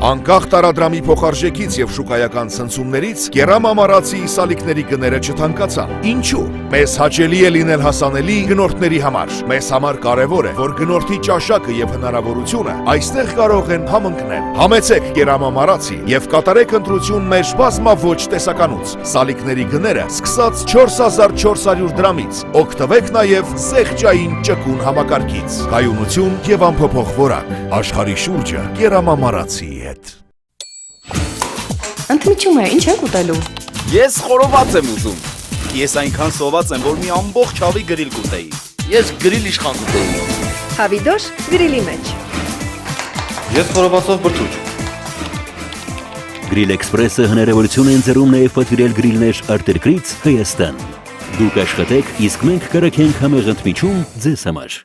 Անկախ տարադրամի փոխարժեքից եւ շուկայական ցնցումներից կերամամարացի սալիկների գները չթանկացան։ Ինչու՞։ Մեզ հաճելի է լինել հասանելի գնորդների համար։ Մեզ համար կարևոր է, որ գնորդի ճաշակը եւ հնարավորությունը այստեղ կարող են համընկնել։ Համեցեք կերամամարացի եւ կատարեք ընտրություն մեր բազմաոճ տեսականուց։ Սալիկների գները սկսած 4400 դրամից։ Օգտվեք նաեւ զեղչային ճկուն համակարգից։ Կայունություն եւ անփոփոխ որակ։ Աշխարհի շուրջը կերամամարացի հետ։ Ընդմիջում է, ինչ եք ուտելու։ Ես խորոված եմ ուզում։ Ես այնքան սոված եմ, որ մի ամբողջ հավի գրիլ կուտեի։ Ես գրիլ իշխան կուտեի։ Հավիդոշ գրիլի մեջ։ Ես խորովածով բրդուճ։ Գրիլ Էքսպրեսը հնարավորություն են ձեռում նաև պատվիրել գրիլներ արտերկրից Հայաստան։ Դուք աշխատեք, իսկ մենք կրակենք համեղ ընդմիջում ձեզ համար։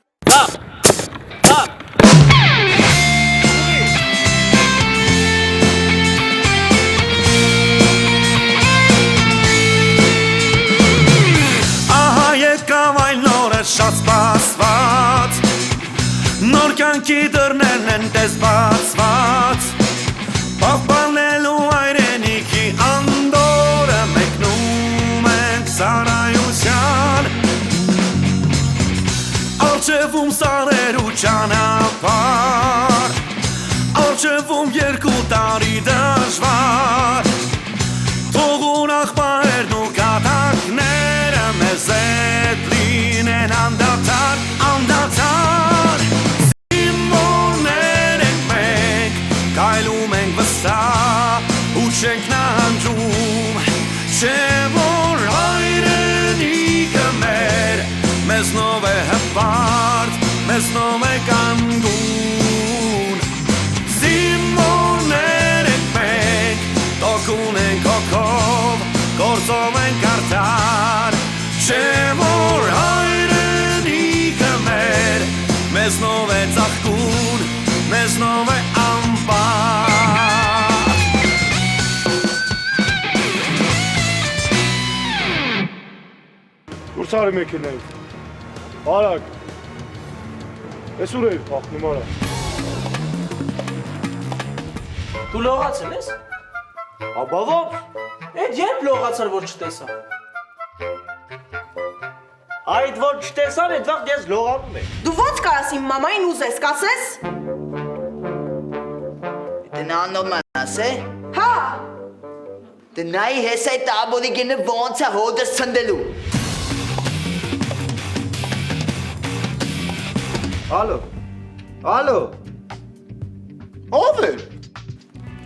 Շատ սպասված նոր կյանքի դռներն են տես բացված պահպանելու հայրենիքի անդորը մեկնում ենք սարայության առջևում սարերու ճանապարհ առջևում 2 տարի դժվար թող ուրախ պահերն ու կատակները մեզ հետ լինեն անդադար, անդադար Զիմորներ ենք մենք, կայլում ենք վստահ ու չենք նահանջում Չէ որ հայրենիքը մեր մեզնով է հպարտ, մեզնով է կանգուն Զիմորներ ենք մենք, տոկուն ենք հոգով, գործով ենք արդար Չէ որ հայրենիքը մեր մեզնով է ծաղկուն, մեզնով է ամպար Ուրցարի մեքենայից, արագ, ես ուր էիր պախնում արա Դու լողացել ես? Աբա ոնց? Էդ երբ լողացար, որ չտեսա? Այդ որ չտեսան, այդ վաղտ ես լողանում եմ Դու ոնց կարաս իմ մամային ուզես, կասես։ Տնանոման ասե։ Հա։ Տնայի հես այդ աբորիգենը ոնց է հոդս ցնդելու։ Ալո։ Ով է։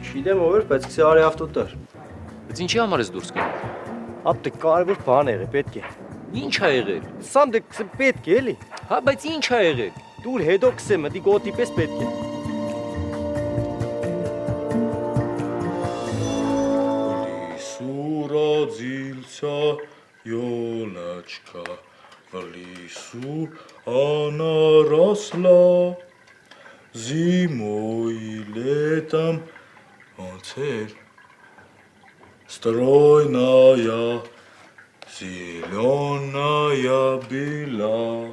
Չգիտեմ ով էր, բայց քսի արի ավտոտար։ Բայց ինչի համար ես դուրս գնում։ Ապտե կարևոր բան է եղել, պետք է։ Ինչ ա եղել։ Սամ դե քսի պետք է էլի։ Հա, բայց ինչ ա եղել։ Դուր հետո քսե մտի գոտի պես պետք է։ Սուրաձիլցա յոլաչկա Լիսու անարասլա Զիմոյի լետամ ոնց էր Ստրոյնայա Зеленая бела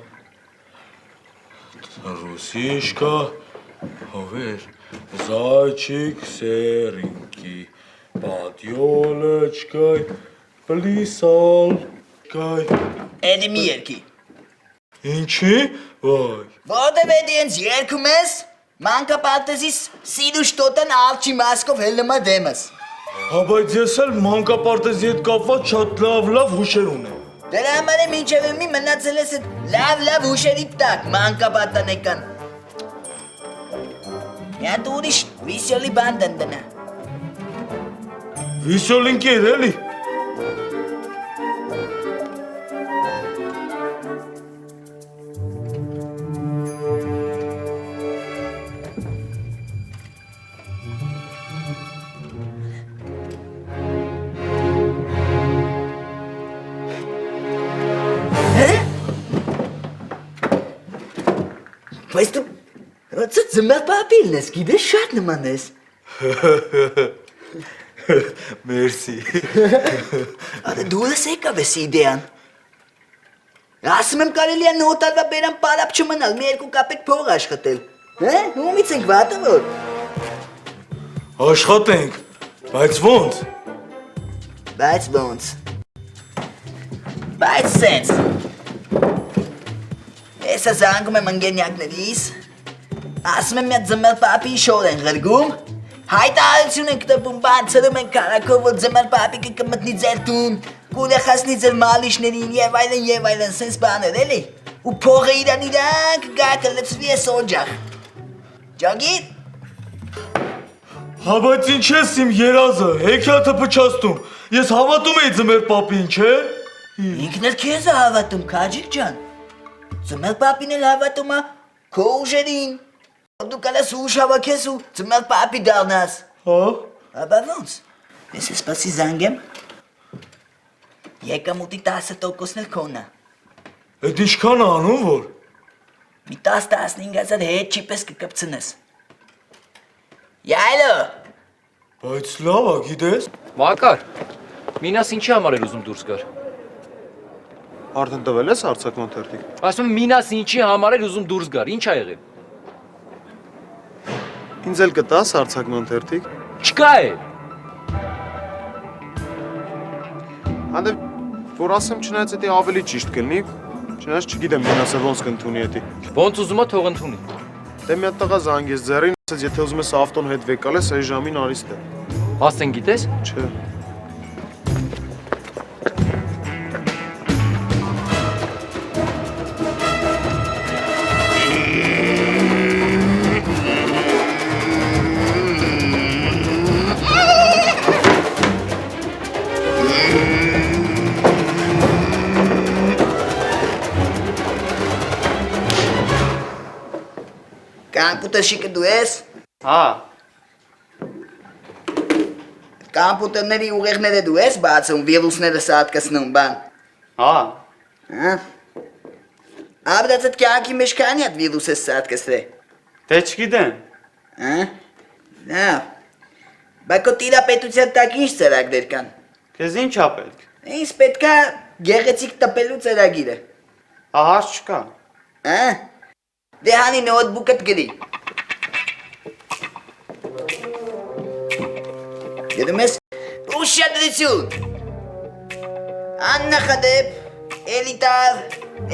Русишка Овер Зайчик серенький Под елочкой Плясал Էդի մի երկի Ինչի վայ Որտև էդի հենց երկում ես Մանկապարտեզիս սիրուշ տոտեն ալչի մասկով հելնմա դեմս Հա բայց ես էլ մանկապարտեզի հետ կապված շատ լավ հուշեր ունեմ Դրա համար եմ ինչև մի մնացել ես այդ լավ հուշերի տակ մանկապարտանեկան Միատ ուրիշ վիսյոլի բան դնդնա Վիսյոլինկեր էլի Բայց դու ոնց ձմեռ պապիլն ես, գիտես շատ նման ես Մերսի Ադե դու ես եկավ ես իդեան Ասում եմ կարելի է նոր տարվա բերան պարապ չմնալ, մի երկու կապեկ փող աշխատել Ումից ենք վատը որ Աշխատենք, բայց ոնց։ Բայց ոնց։ Բայց սենց։ Ես զանգում եմ ընկերներիս, ասում եմ միատ ձմեր պապի շոր են գրգում, հայտարարություն ենք տպում, բան ծրում ենք կարակով, որ ձմեր պապիկը կմտնի ձեր տուն, կուրեխասնի ձեր մալիշներին և այլն, սենց բաներ էլի, ու փողը իրան կգա կլծվի ես օջախ։ Ճագիր։ Հա բայց ինչ ես իմ երազը, հեքիաթը փչացնում, ես հավատում էի ձմեր պապին, չէ։ Ինքն էլ քեզ է հավատում, քաջիկ ջան։ Ձմեր պապին էլ հավատում է քո ուժերին, որ դու կլես ուժ հավաքես ու ձմեր պապի դառնաս։ Հա։ Աբա ոնց։ Ես սպասի զանգեմ։ Եկամուտի 10%-ն էլ քոնն է։ Էդ ինչքան է անում որ։ Մի 10-15,000 հետ չիպես կկպցնես։ Յայլո։ Բայց լավ է, գիտես։ Մակար, Մինաս ինչի համար էր ուզում դուրս գար։ Արդեն տվել ես արձակման թերթիկ։ Ասում եմ Մինաս ինչի համար էր ուզում դուրս գար, ինչ ա եղել։ Ինձ էլ կտաս արձակման թերթիկ։ Չկա է։ Հանդե որ ասեմ չնայած էդի ավելի ճիշտ կլինի, չնայած չգիտեմ Մինասը ոնց կընդունի էդի։ Ոնց ուզում է թող ընդունի։ Դե մի հատ տղա զանգես ձեռին, ասեց եթե ուզում ես ավտոն հետ վեկալես, այս ժամին արիս դե։ Հասցեն գիտես։ Չէ։ Կամպյուտերշիկը դու ես։ Հա, Կամպյուտերների ուղեղները դու ես բացում, վիրուսները սատկացնում, բան։ հա, Հա։ Աբրացդ կյանքի մեջ քանի հատ վիրուս ես սատկացրել։ դե չգիտեմ։ Հա։ Հա։ Բայց քո տիրապետության տակ ինչ ծրագրեր կան։ Քեզ ինչ ա պետք։ Ինձ պետք է գեղեցիկ տպելու ծրագիրը։ Ահաս չկա։ Հա։ Դե հանի նոթբուքդ գրի։ Գիտում ես, ուշադրություն։ Աննախադեպ, էլիտար,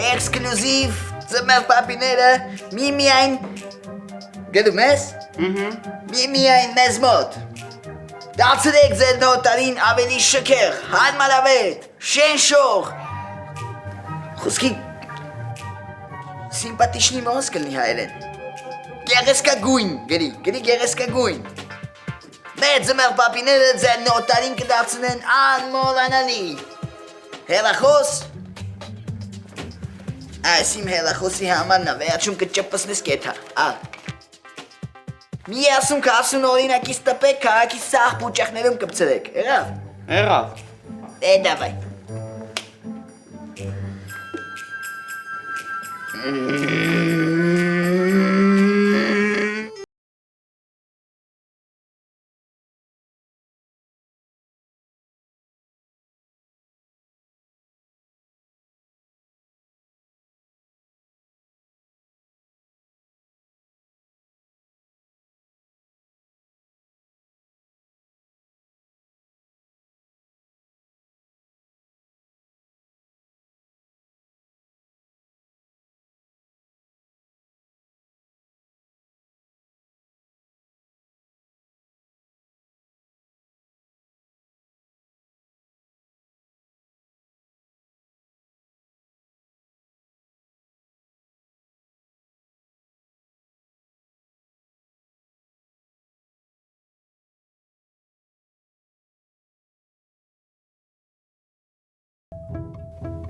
էքսկլյուզիվ, ձմեր պապիները, միմիայն, գիտում ես, միմիայն մեզ մոտ։ Դարձրեք ձեր նոտարին ավելի շքեղ, հարմարավետ, շենշող։ Խոսքի սիմպատիչնի մոս կլնի հայերեն։ Գեղեցկագույն, գրի գեղեցկագույն։ Մեր ձմեր պապիները ձեր նոտարին կդարձնեն անմոռանալի։ Հեռախոս։ Այս իմ հեռախոսի համարն է, վերջում կճպսնես կեթա, ալ։ Մի ասում կասուն օրինակից տպեք, քաղաքի սաղ պուճախներում կպցրեք, եղավ։ Եղավ։ Դե դավայ։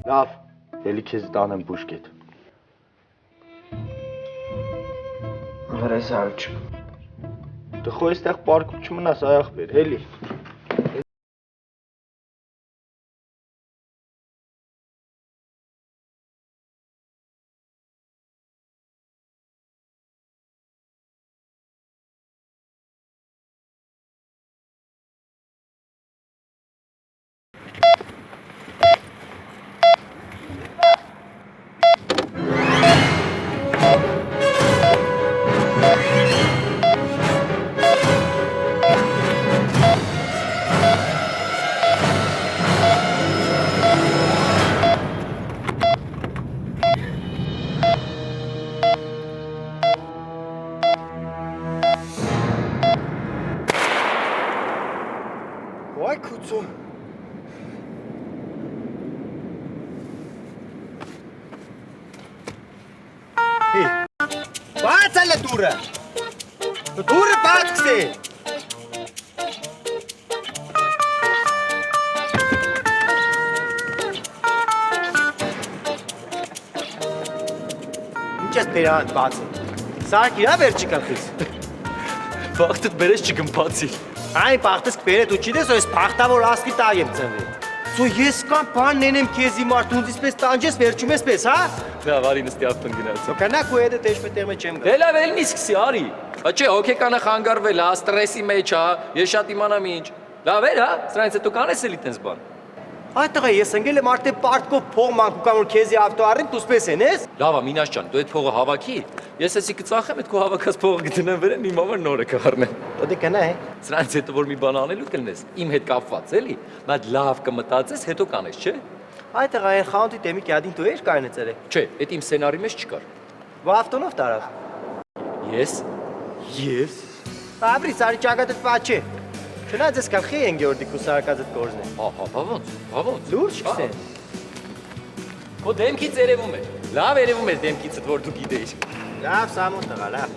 Լավ, ելի քեզ տանեմ բուժկետ։ Վրեզարուչ։ Դու խո այստեղ պարկում չմնաս այախ բեր, էլի։ Վայ քուցում։ Բաց ալը դուրը։ Դուրը բացի։ Ինչ ես բերանդ բացը։ Սարք իրա վերջի կլխիս։ Վաղտդ բերես չգմբացի։ Այն պախտս կբերե դու չիդես, որ ես պախտավոր ասկի տայ եմ ծնվի։ Սո ես կամ բան նենեմ քեզի մարդ ունձից պես տանջես վերջում ես պես, հա։ Նա վարի նստի ավտոն գնաց։ Սո կանա քո հետ դեշ մտեղ չեմ գա։ Դե լավ էլի սկսի արի։ Աչե հոգեկանը խանգարվել է, ստրեսի մեջ է, ես շատ իմանամ ինչ։ Լավ էր, հա։ Սրանից հետո կանես էլի տենց բան։ Այ տղա ես ընկել եմ արդեն պարտկով փող մանկու կամ որ քեզի ավտո առին դու սպես են ես։ Լավ է, Մինաս ջան, դու այդ փողը հավաքի։ Ես էսի կծախեմ այդ քո հավաքած փողը գտնեմ վրան, իմ համար նորը կառնեմ։ Դե կնա է։ Սրանից հետո որ մի բան անելու կլնես, իմ հետ կապված էլի, բայց լավ կմտածես, հետո կանես, չէ։ Այ տղա այն խանութի դեմի կյադին դու էր կայնը ծերե։ Չէ, այդ իմ սցենարի մեջ չկար։ Ո ավտոնով տարավ։ Ես։ Ես։ Աբրի սարի ճակատը պաչե։ Չնայած ես կախի են գեորդի քուսարկածը կորզն է։ Ահա, ոնց։ Լուրջ քսե։ Քո դեմքից երևում է։ Լավ երևում է դեմքիցդ, որ դու գիտեիր։ Լավ, Սամոն տղա, լավ։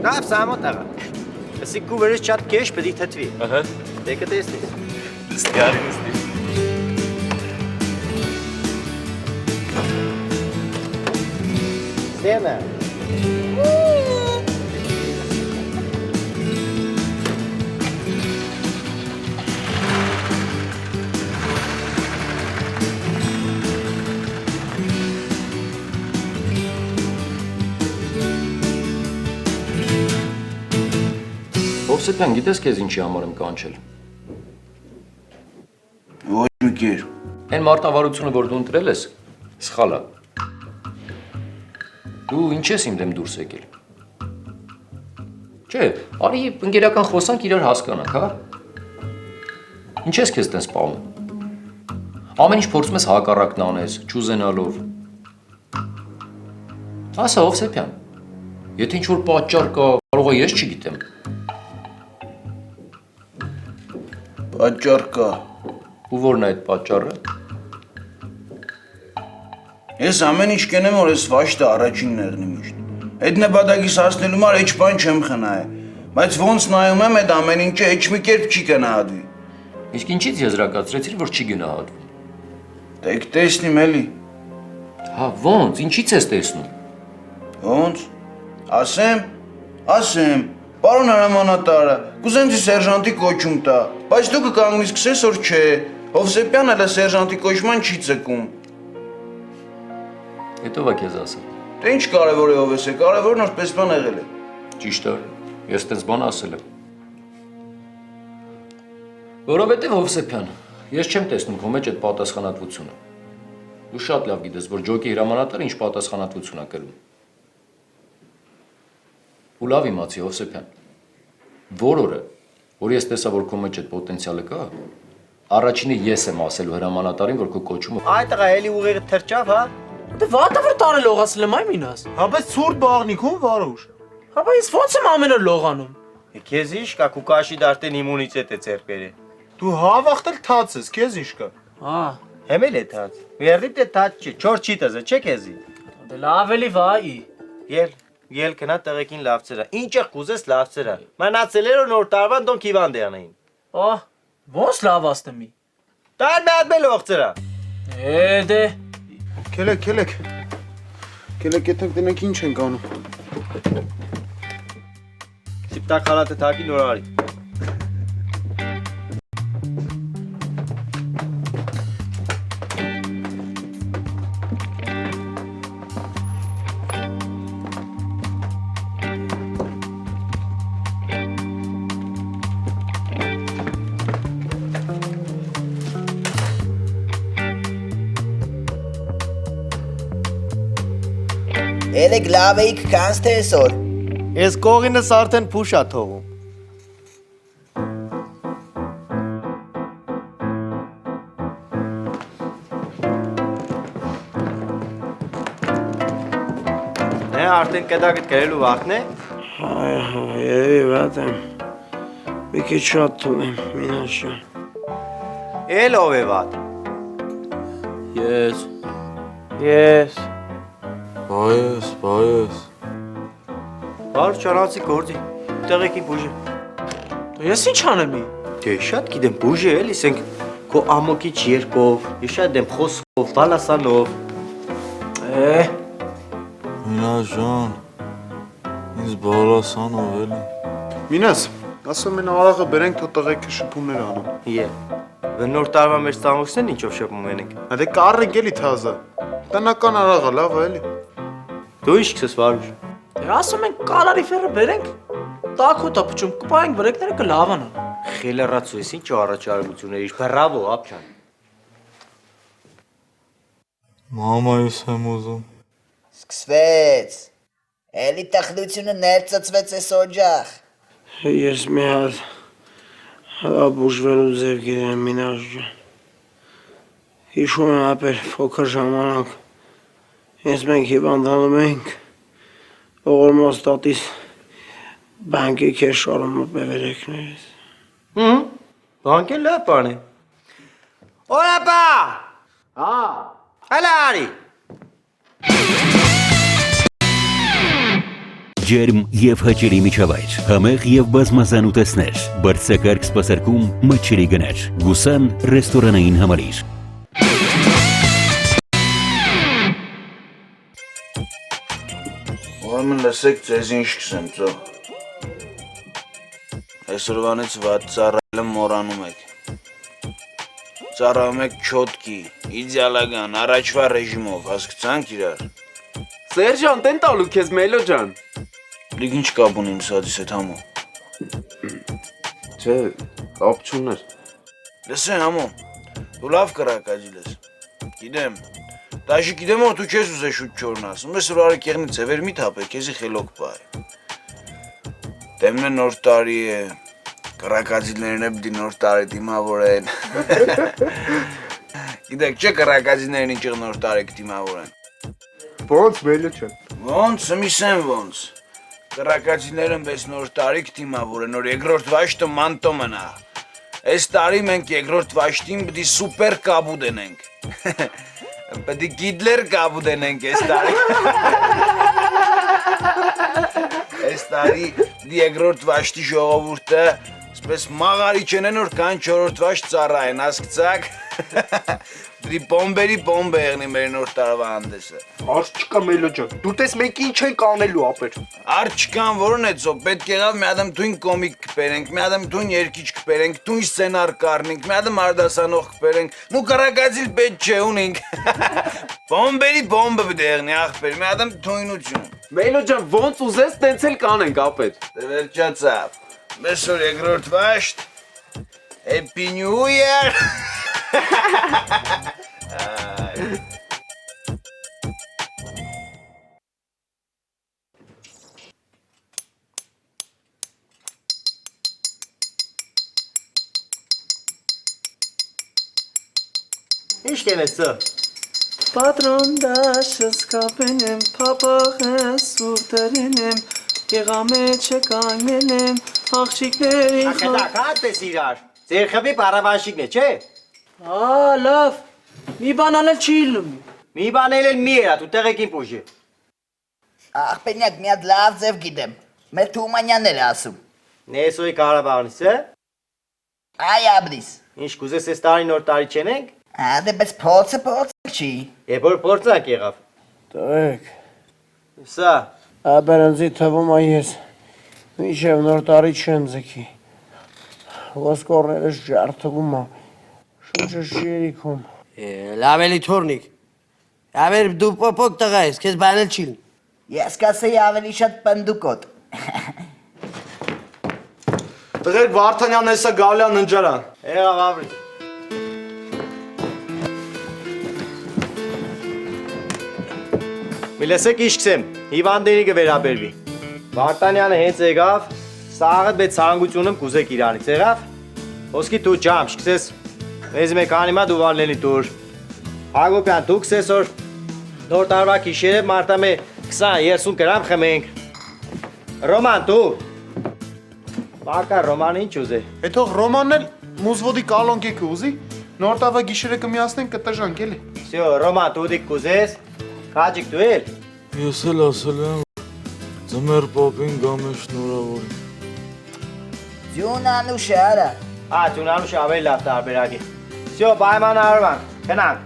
Լավ, Սամոն տղա։ Ասի քու վերես շատ կեշ պետք է թթվի։ Ահա։ Դե կտեսնես։ Նստի արի նստի։ Ստենա։ Հովսեփյան, գիտես քեզ ինչի համար եմ կանչել։ Ոչ մի կեր։ Այն մարտավարությունը, որ դու ընտրել ես, սխալ է։ Դու ինչ ես իմ դեմ դուրս եկել։ Չէ, արի ընկերական խոսանք իրար հասկանանք, հա։ Ինչ ես քեզ տենց սպանում։ Ամեն ինչ փորձում ես հակառակն անես, չուզենալով։ Ասա Հովսեփյան, եթե ինչ-որ պատճառ կա, կարող է ես չգիտեմ։ Պատճառ կա։ Ու որն է այդ պատճառը։ Ես ամեն ինչ կենեմ, որ ես վաշտը առաջինն եղնի միշտ։ Այդ նպատակիս հասնելու համար էջ բան չեմ խնայ։ Բայց ոնց նայում եմ այդ ամեն ինչը էջ մի կերպ չի գնահատվի։ Իսկ ինչից եզրակացրեցիր, որ չի գնահատվի։ Դե տեսնիմ էլի։ Հա, ոնց, ինչից ես տեսնում։ Ոնց։ Ասեմ, պարոն հրամանատարը, կուզեմ ձեզ սերժանտի կոչում տա, բայց դու կկանգնես քսես որ չէ։ Հովսեփյանը հələ սերժանտի կոչման չի ցկում։ Հետո ո՞վ է քեզ ասել։ Դե ինչ կարևոր է ով ես, կարևորն որ պես բան եղել է։ Ճիշտ է, ես տես բան ասել եմ։ Որովհետև Հովսեփյան, ես չեմ տեսնում քո մեջ այդ պատասխանատվությունը։ Դու շատ լավ գիտես, որ ջոկի հրամանատարը ինչ պատասխանատվություն է կրում։ Ու լավ իմացի Հովսեփյան։ Որ օրը, որ ես տեսա, որ քո մեջ այդ պոտենցիալը կա, առաջինը ես եմ ասելու հրամանատարին, որ քո կոչումը։ Այ տղա էլի ուղեղը թրջավ, հա։ Դե վատը որ տարել լողացել եմ այ Մինաս։ Հա բայց ցուրտ բաղնիքում վարուշ։ Հա բայց ո՞նց եմ ամեն օր լողանում։ Քեզ ինչ կա կուկաշի դարտեն իմունիտետ է ձերբերը։ Դու հավախտել թաց ես, քեզ ինչ կա։ Հա։ Հեմել է թաց։ Վերդի դե թաց չի, չոր չի տզը, չէ քեզի։ Դե լավ էլի վայի։ Ել կնա տղեկին լավ ծրա։ Ինչ է կուզես լավ ծրա։ Մնացել էր նոր տարվան դոն կիվան դյանային։ Ահ, ոնց լավ աստեմի։ Տար մի հատ լող ծրա։ Դե։ Քելեք։ Քելեք եթե դնենք ինչ ենք անում։ Սիպտակ խալատը թակի նոր արի։ Երեք լավ էիք կանց թե այսօր։ Ես կողինս արդեն փուշ ա թողում։ արդեն կետակդ գրելու վաղն է։ Երևի վատ եմ։ Մի քիչ շատ թվում եմ, Մինաս ջան։ Էլ ով է վատ։ Ես։ Բայես։ Բար չանացի գործի։ Տեղեկին բուժի։ Ես ինչ անեմի։ Դե շատ գիտեմ բուժի էլի, ասենք քո ամոկիչ երկով, ես շատ եմ խոսքով, բալասանով։ Մինաս ջան, ինձ բալասանով էլի։ Մինաս, ասում են արաղը բերենք թո տղեկը շփումներ անում։ Նոր տարվա մեր ստամոքսն ինչով շփում ենք։ Դե կառենք էլի թազը։ Տնական արաղը լավ է էլի։ Դու ինչ քսես վարուշ։ Դե ասում են կալարիֆերը բերենք, տակոտա փչում կպայենք վրեկները կլավանան։ Խելառացու ես ինչ առաջարկություններ իշ, բրավո, ապչան։ Մամայիս եմ ուզում։ Սկսվեց։ Էլի տխրությունը ներծծվեց էս օջախ։ Ես մի հատ բուժվելու ձև գիտեմ, Մինաս ջան։ Հիշում եմ ապեր փոքր ժամանակ։ Ես մենք հիվանդանում ենք, ողորմոս տատիս բանկի քեզ շարում բևերեքներից։ Բանկը լավ բան է։ Օրապա։ Հələ արի։ Ջերմ եւ հաճելի միջավայր, համեղ եւ բազմազան ուտեստներ, բարձրակարգ սպասարկում, մատչելի գներ, Գուսան ռեստորանային համալիր։ Ուրեմն լսեք ձեզ ինչ կսեմ, ծո։ Այսօրվանից վատ ծառայելը մոռանում եք։ Ծառայում եք չոտկի, իդեալական, առաջվա ռեժիմով, հասկացանք իրար։ Սերժան, տեն տալու քեզ Մելո ջան։ Լիք ինչ կապ ունի իմ սադիս հետ համո։ Չէ, կապ չուներ։ Լսե համո, դու լավ կրակաջիլ ես։ Գիտեմ, դաշի գիտեմ որ դու քեզ ուզես շուտ չորն ասում, ես որ արի կեղնի ձևեր մի թափե, քեզի խելոք բայ։ Դեմն է նոր տարի է, կրակաջիլներն է բդի նոր տարի դիմավորեն։ Գիտեք, չէ կրակաջիլներն ինչ նոր տարի կդիմավորեն։ Ոնց Մելո ջան։ Ոնց, միսեմ ոնց։ Կրակաջիլները պես նոր տարի կդիմավորեն, որ երկրորդ վաշտը մանտո մնա։ Այս տարի մենք երկրորդ վաշտին պիտի սուպեր կաբուտ ենենք։ Պիտի գիդլեր կաբուտ ենենք այս տարի։ Այս տարի երկրորդ վաշտի ժողովուրդը սպես մաղարի չենեն որ կան չորրորդ վաշտ ծառայեն, հասկացաք։ Դրի բոմբերի բոմբ է եղնի մեր նոր տարվա հանդեսը։ Արջ չկա Մելո ջան, դու տես մենք ինչ ենք անելու ապեր։ Արջ չկան որն է ծո, պետք եղավ մի ադամ թույն կոմիկ կպերենք, մի ադամ թույն երկիչ կպերենք, թույն սցենար կառնենք, մի ադամ արդասանող կպերենք, նու կրակածիլ պետք չէ ունենք։ Բոմբերի բոմբը պիտի եղնի ախպեր, մի ադամ թույնություն։ Մելո ջան, ոնց ուզես տենց էլ կանենք ապեր։ Դե վերջացավ, մեզ որ երկրորդ վաշտ, Happy New Year։ Ինչ կենես ծը։ Պատրոն դաշս կապեն եմ, պապաղես ուրտերեն եմ, կեղամեջը կանգնեն եմ, աղջիկների Ակետակ, հատ ես իրար։ Ձեր խվի պարավանշիկն է, չէ։ լավ, մի բան անել չի իլում։ Մի բան էլ մի երա, դու տեղեկին բուժի։ Աղպենյակ մի հատ լավ ձև գիտեմ։ Մեր Թումանյանն էր ասում։ Նեսոյի Կարաբաղնից է։ Այ աբրիս։ Ինչ կուզես այս տարի նոր տարի չենենք։ Դե պես փորձը չի։ Եվ որ փորձակ եղավ։ Տեք, Սա։ ապերանձի թվում է ես միշև նոր տարի չեմ ձգի։ Ոսկորներս ջարդվում է, շուրջը շիրիքում։ Լավ էլի թորնիկ։ Ավեր դու պոպոկ տղա ես, քեզ բանել չի։ Ես կասեի ավելի շատ պնդուկոտ։ Տղերք Վարդանյանն էսա գալյան ընջարան։ Եղավ ավրի։ Մի լսեք ինչ կսեմ, հիվանդերի կվերաբերվի։ Վարդանյանը հենց եկավ, սաղըտ բե ցանկությունում կուզեք իրանից եղավ։ Ոսկի դու ջամ, շքսես, մեզ մեկ անիմա դու վալնելի դուր։ Հագոպյան դու կսես որ նոր տարվա գիշերը մարտամե 20-30 գրամ խմենք։ Ռոման, դու։ Բակա Ռոման ինչ ուզի։ Հետո Ռոմանն էլ մուզվոդի կալոնկեքը ուզի։ Նոր տավա գիշերը կմիացնենք կտժանք էլի։ Всё, Ռոման, դու դիք կուզես։ Քաջիկ դու էլ։ Ես էլ ասել եմ ձմեր պապին գամ է շնորհավորի։ Ձյունանուշը արա։ Ձյունանուշը ավելի լավ տարբերակ է։ Всё, պայմանավորվում ենք, գնանք։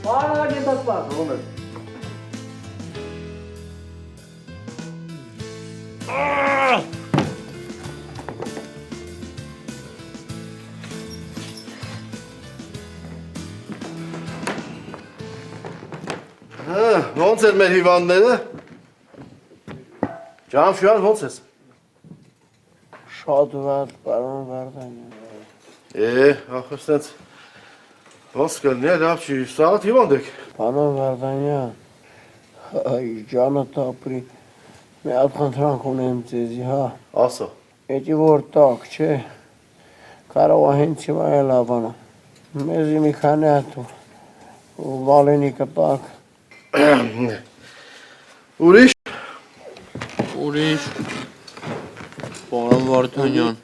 Պարագ են դասված, Ռոմեն։ Ոնց էր մեր հիվանդները։ Ջանֆյան ոնց ես։ Շատ վատ, պարոն Վարդանյան։ Ախր սենց ոնց կլինի, լավ չի, սաղատ հիվանդ եք։ Պարոն Վարդանյան, ջանը տապրի, մի հատ խնդրանք ունեմ ձեզի, հա։ Ասա։ Էդի որ տակ, չէ, կարող է հենց հիմա էլ ավանա։ Մեզի մի քանի հատ վալենիկը տակ։ Ուրիշ։ Ուրիշ, պարոն Վարդանյան,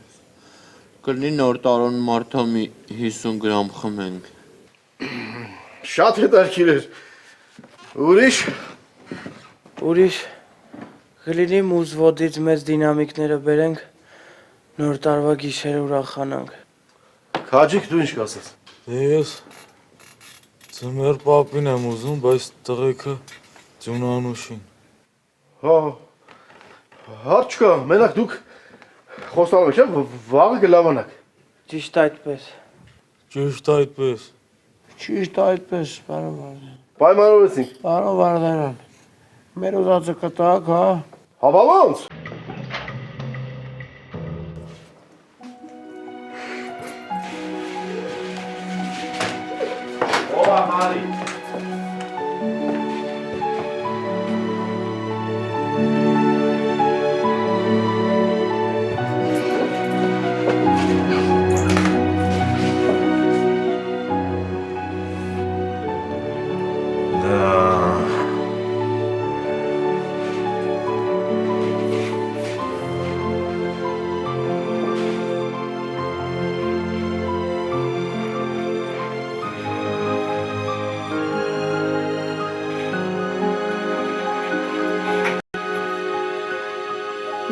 կլինի նոր տարոն մարդա մի 50 գրամ խմենք։ Շատ հետաքրքիր էր։ Ուրիշ։ Ուրիշ, կլինի մուզվոդից մեծ դինամիկները բերենք, նոր տարվա գիշերը ուրախանանք։ Քաջիկ դու ինչ կասես։ Ես ձմեր պապին եմ ուզում, բայց տղեկը ձյունանուշին։ Հարց չկա, մենակ դուք խոստանում եք, վաղը կլավանաք։ Ճիշտ այդպես։ Ճիշտ այդպես։ Ճիշտ այդպես, պարոն Վարդանյան։ Պայմանավորվեցինք։ Պարոն Վարդանյան, մեր ուզածը կտակ, հա։ Հապա ոնց։ Ո՞վ է Մարի։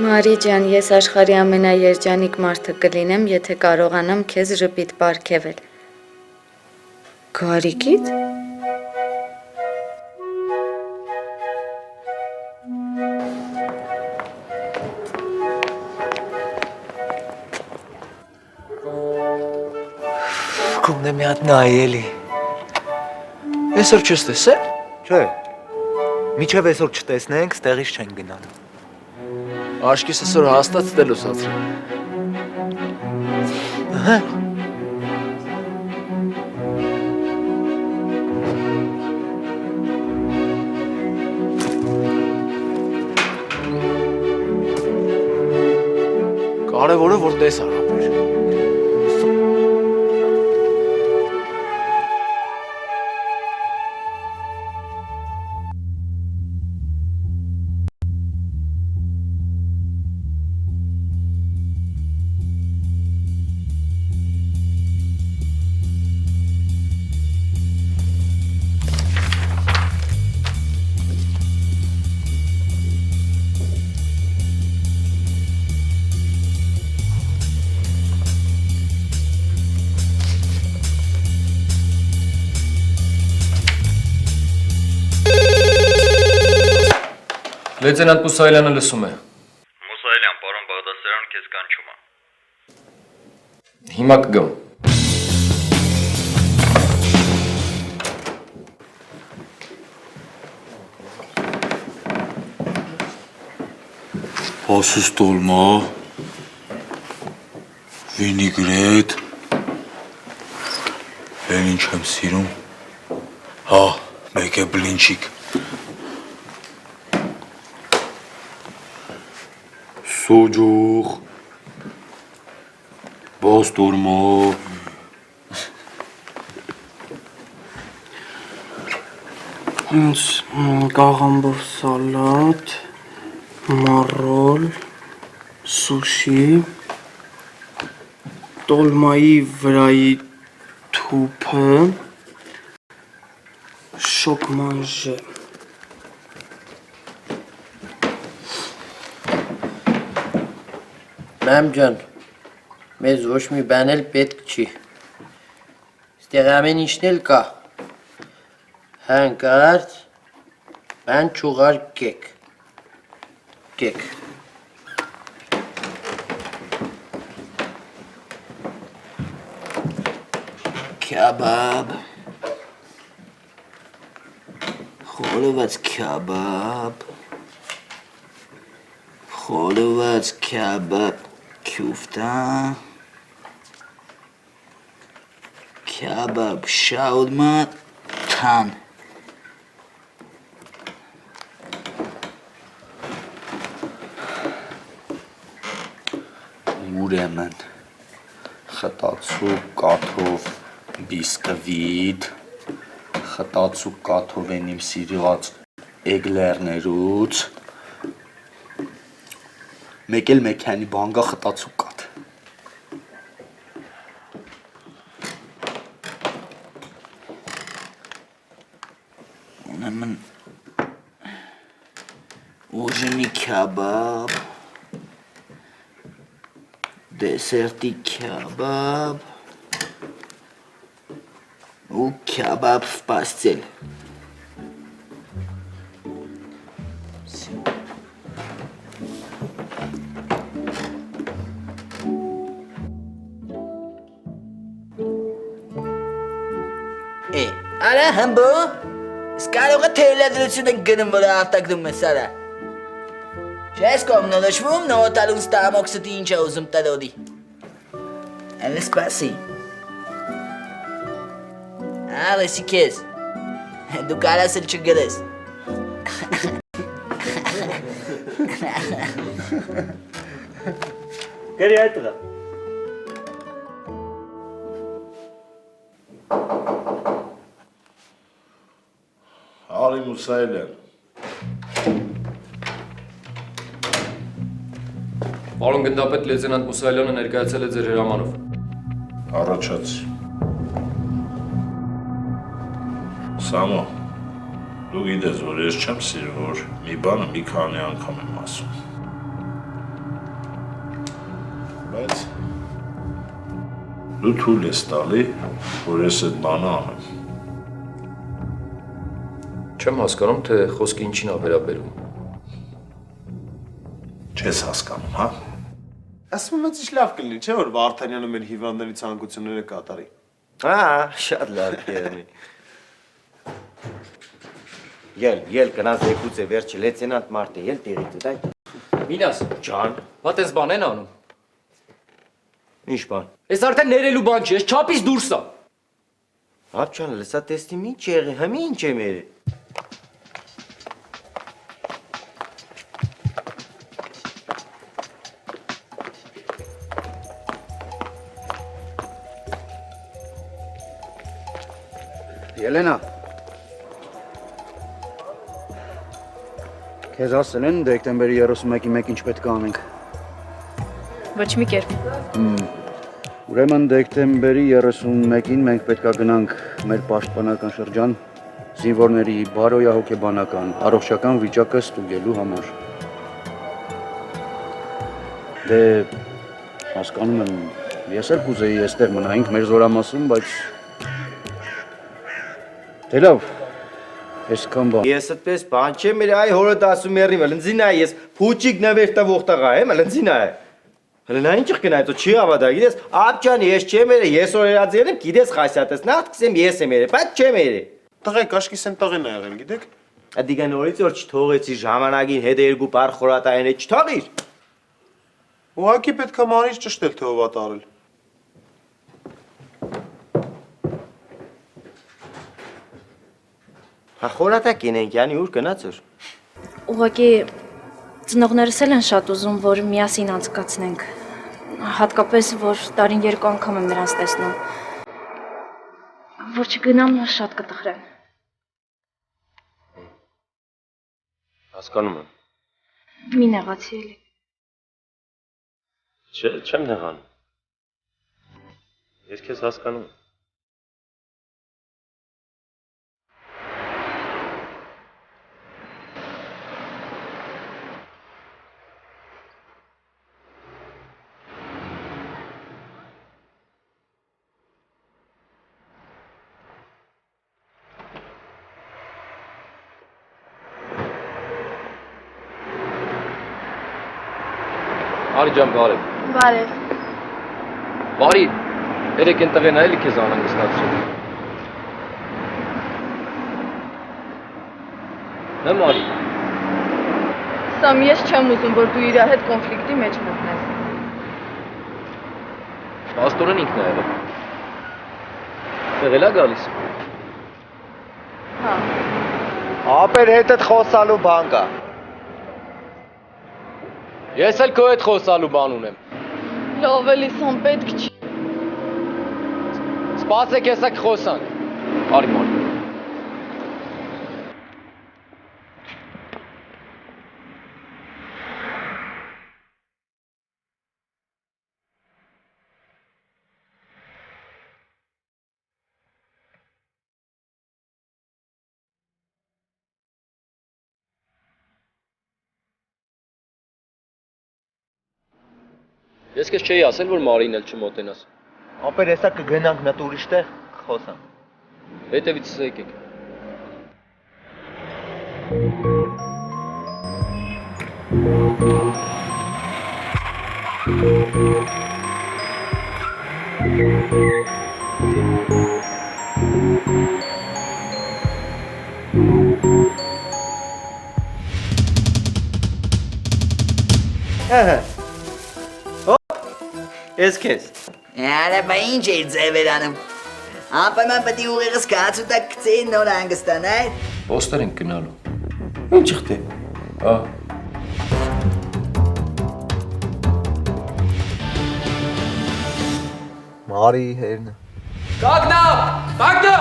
Մարի ջան, ես աշխարհի ամենաերջանիկ մարդը կլինեմ, եթե կարողանամ քեզ ժպիտ պարգևել։ Գարիկից? Կումն է մի հատ նայի էլի։ Այսօր չես տեսել։ Չէ։ Միջև այսօր չտեսնենք, ստեղից չենք գնալու։ Աշկիս այսօր հաստատ ստելուսացրի։ Ահա։ Կարևորը որ տեսար ապեր։ Լեյտենանտ Մուսայելյանը լսում է։ Մուսայելյան, պարոն Բաղդասարյանը քեզ կանչում է։ Հիմա կգամ։ Պասուս տոլմա, վինիգրետ, են ինչ եմ սիրում, հա, մեկ է բլինչիկ, սոջուխ, բաս տոլմա, Ինձ կաղամբով սալատ, մարոլ, սուշի, տոլմայի վրայի թուփը, շոկմանժե։ Մամ ջան, մեզ ոչ մի բան էլ պետք չի։ Ստեղ ամեն ինչն էլ կա։ Հանկարծ բան չուղարկեք։ Կեք։ Քյաբաբ։ Խորոված քյաբաբ։ Խորոված քյաբաբ։ Քյուֆտա։ Քյաբաբ շաուրմա թան։ Ուրեմն խտացու կաթով բիսկվիտ, խտացու կաթով են իմ սիրված էգլերներուց, մեկ էլ մեքանի բան կա խտացու կաթ։ Ուրեմն ուժմի քյաբաբ, դեսերտի քյաբաբ ու քյաբաբ в постель։ Արա հմբո, սկարող է թելադրություն են գնում, որ արտակրում ես արա։ Չես կողմնորոշվում, նոտալուն ստամոքսըտի ինչ է ուզում տրոդի։ Էլ սպասի։ Ալեսի կեզ, դու կարաս էլ չգրես։ Գերի այդ տղա։ Արի Մուսայելյան։ Պարոն գնդապետ լեյտենանտ Մուսայելյանը ներկայացել է ձեր հրամանով։ Առաջաց։ Սամո, դու գիտես, որ ես չեմ սիրում, որ մի բանը մի քանի անգամ եմ ասում։ Բայց դու թույլ ես տալի, որ ես այդ բանը անեմ։ Չեմ հասկանում, թե խոսքը ինչին է վերաբերում։ Չես հասկանում, հա։ Ասում եմ, ինչ լավ կլինի, չէ՞ որ Վարդանյանը մեր հիվանդների ցանկությունները կատարի։ Շատ լավ կերնի։ Ել գնաց եկուց է վերջը լեյտենանտ Մարտե, ել տեղից դայ։ Մինաս, ջան, բա տես բան են անում։ Ինչ բան։ Էս արդեն ներելու բան չի, էս չափից դուրս է։ Հապ ջան, լսա տեստի ինչ եղի, հմի ինչ է մեր։ Ելենա, քեզ ասել են դեկտեմբերի 31-ի մեկ ինչ պետք է անենք։ Ոչ մի կերպ։ Ուրեմն դեկտեմբերի 31-ին մենք պետք է գնանք մեր պաշտպանական շրջան զինվորների բարոյահոգեբանական առողջական վիճակը ստուգելու համար։ Դե հասկանում եմ, ես էլ կուզեի այստեղ մնայինք մեր զորամասում, բայց դե լավ, այսքան բան։ Ես այդպես բան չեմ, այ հորդ ասում երի, լնձինա ես փուճիկ նվեր տվող տղա եմ, լնձինա է։ Հլնա ինչ կնայց, չի ավադա, գիտես, ապ ջան, ես չեմ երի, ես օրերած երեմ, գիտես խասյատես, նախ կսեմ ես եմ երի, բայց չեմ երի։ Տղեկ աշկիս են տղեն ա եղել, գիտեք։ Ադիգա նորից որ չթողեցի ժամանակին հետ երկու բար խորատային է չթողիր։ Ուղղակի պետք է մանից ճշտել թե ով ա տարել։ Հա խորատակ ենենք, յանի ուր գնաց որ։ Ուղղակի ծնողներս էլ են շատ ուզում, որ միասին անցկացնենք։ Հատկապես, որ տարին 2 անգամ եմ նրանց տեսնում։ Որ չգնամ, շատ կտխրեն։ Հասկանում եմ։ Մի նեղացի էլի։ Չէ, չեմ նեղանում։ Ես քեզ հասկանում եմ։ Արի ջան, բարև։ Բարև։ Բարի, երեք են տղեն այլի քեզ անհանգստացրել։ Նեմ արի։ Սամ, ես չեմ ուզում, որ դու իր հետ կոնֆլիկտի մեջ մտնես։ Աստորեն ինքն է եղել։ Եղել է գալիս։ Հա։ Ապեր հետդ խոսալու բան կա։ Ես էլ քո հետ խոսալու բան ունեմ։ Լավ էլի, Սամ, պետք չի։ Սպասեք, հեսա կխոսանք։ Արի մոտ։ Ես քեզ չէի ասել, որ Մարին էլ չմոտենաս։ Ապեր հեսա կգնանք նատ ուրիշ տեղ խոսանք։ Հետևիցս եկեք։ Ես քեզ։ Արա, բա ինչ էր ձևեր անում։ Անպայման պետք է ուղեղս կացուտակ գցեին նոր հանգստանալ։ Պոստեր ենք գնալու։ Ինչ եղտե։ Հա։ Մարի հերն։ Կագնա! Կագնա!